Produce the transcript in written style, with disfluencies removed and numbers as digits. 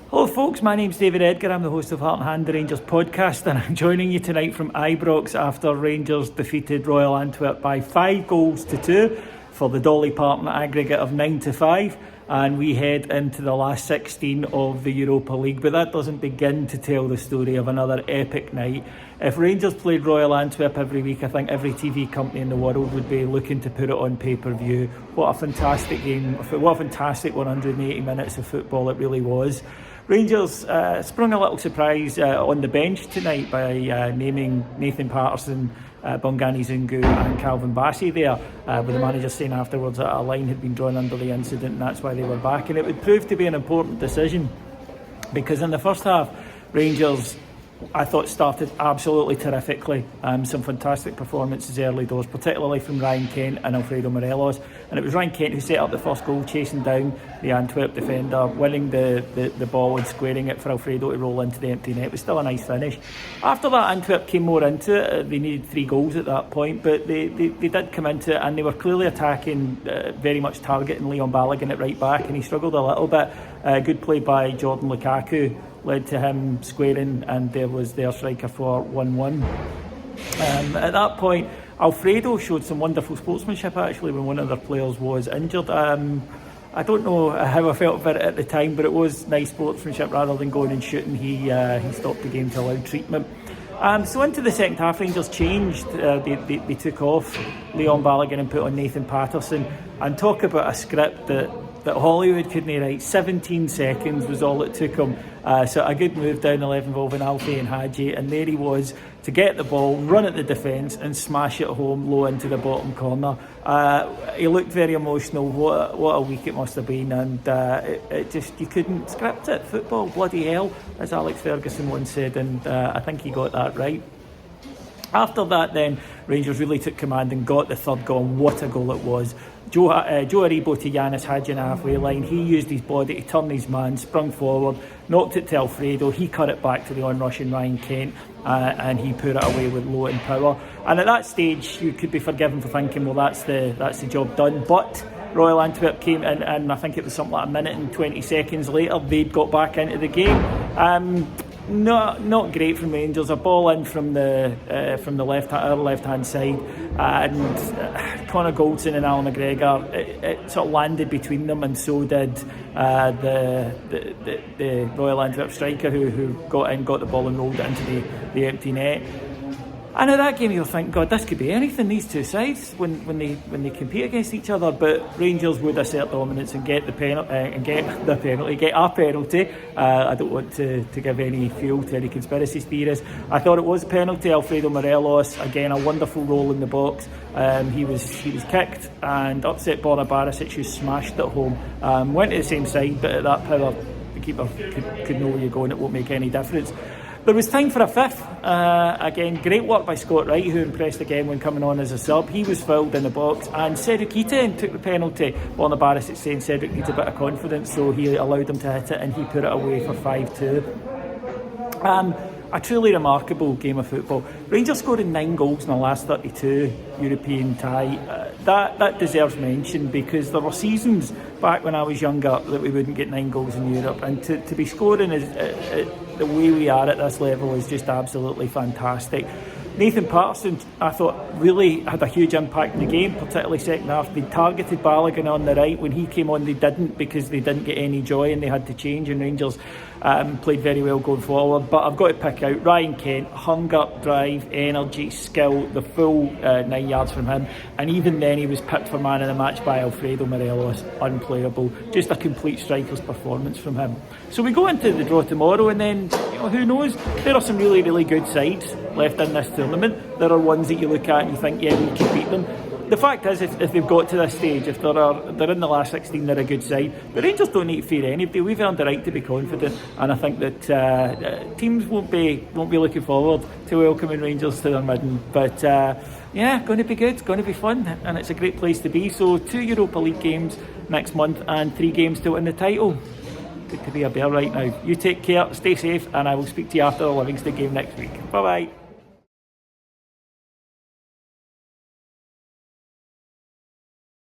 Hello folks, my name's David Edgar, I'm the host of Heart and Hand, the Rangers podcast, and I'm joining you tonight from Ibrox after Rangers defeated Royal Antwerp by 5-2 for the Dolly Parton aggregate of 9-5, and we head into the last 16 of the Europa League. But that doesn't begin to tell the story of another epic night. If Rangers played Royal Antwerp every week, I think every TV company in the world would be looking to put it on pay-per-view. What a fantastic game, what a fantastic 180 minutes of football it really was. Rangers sprung a little surprise on the bench tonight by naming Nathan Patterson, Bongani Zungu and Calvin Bassey there, with the manager saying afterwards that a line had been drawn under the incident and that's why they were back. And it would prove to be an important decision because in the first half, Rangers, I thought, started absolutely terrifically. Some fantastic performances early doors, particularly from Ryan Kent and Alfredo Morelos. And it was Ryan Kent who set up the first goal, chasing down the Antwerp defender, winning the ball and squaring it for Alfredo to roll into the empty net. It was still a nice finish. After that, Antwerp came more into it. They needed 3 goals at that point, but they did come into it and they were clearly attacking, very much targeting Leon Balogun at right back, and he struggled a little bit. Good play by Jordan Lukaku led to him squaring, and there was their striker for 1-1. At that point, Alfredo showed some wonderful sportsmanship actually when one of their players was injured. I don't know how I felt about it at the time, but it was nice sportsmanship rather than going and shooting. He stopped the game to allow treatment. So into the second half, Rangers changed. They took off Leon Balogun and put on Nathan Patterson. And talk about a script that Hollywood couldn't write. 17 seconds was all it took him. So a good move down the left involving Alfie and Hadji, and there he was to get the ball, run at the defence and smash it home low into the bottom corner. He looked very emotional. What a week it must have been, and it just, you couldn't script it. Football, bloody hell, as Alex Ferguson once said, and I think he got that right. After that then, Rangers really took command and got the third goal. What a goal it was. Joe Aribo to Yanis Hadji in the halfway line. He used his body to turn his man, sprung forward, knocked it to Alfredo. He cut it back to the on-rushing Ryan Kent, and he put it away with low in power. And at that stage, you could be forgiven for thinking, well, that's the job done. But Royal Antwerp came in, and I think it was something like a minute and 20 seconds later, they'd got back into the game. Not great from Rangers. A ball in from the left hand side, and Connor Goldson and Alan McGregor, it sort of landed between them, and so did the Royal Antwerp striker who got the ball and rolled it into the empty net. And at that game you'll think, God, this could be anything, these two sides, when they compete against each other. But Rangers would assert dominance and get a penalty. I don't want to give any fuel to any conspiracy theories. I thought it was a penalty. Alfredo Morelos, again, a wonderful role in the box. He was kicked and upset Borna Barisic, who smashed it home. Went to the same side, but at that power, the keeper could know where you're going. It won't make any difference. There was time for a fifth. Again, great work by Scott Wright, who impressed again when coming on as a sub. He was fouled in the box, and Cedric Itten took the penalty. Borna Barisic saying Cedric needs a bit of confidence, so he allowed him to hit it, and he put it away for 5-2. A truly remarkable game of football. Rangers scoring 9 goals in the last 32 European tie. That deserves mention, because there were seasons back when I was younger that we wouldn't get 9 goals in Europe, and to be scoring the way we are at this level is just absolutely fantastic. Nathan Patterson, I thought, really had a huge impact in the game, particularly second half. They targeted Balogun on the right. When he came on, they didn't, because they didn't get any joy and they had to change, and Rangers played very well going forward. But I've got to pick out Ryan Kent. Hunger, drive, energy, skill, the full 9 yards from him. And even then he was picked for man of the match by Alfredo Morelos. Unplayable. Just a complete striker's performance from him. So we go into the draw tomorrow, and then, who knows? There are some really, really good sides left in this tournament. There are ones that you look at and you think, yeah, we can beat them. The fact is, if they've got to this stage, if they're in the last 16, they're a good side. The Rangers don't need to fear anybody. We've earned the right to be confident, and I think that teams won't be looking forward to welcoming Rangers to their midden. But yeah, going to be good, going to be fun, and it's a great place to be. So 2 Europa League games next month and 3 games to win the title. Good to be a Bear right now. You take care, stay safe, and I will speak to you after the Livingston game next week. Bye bye.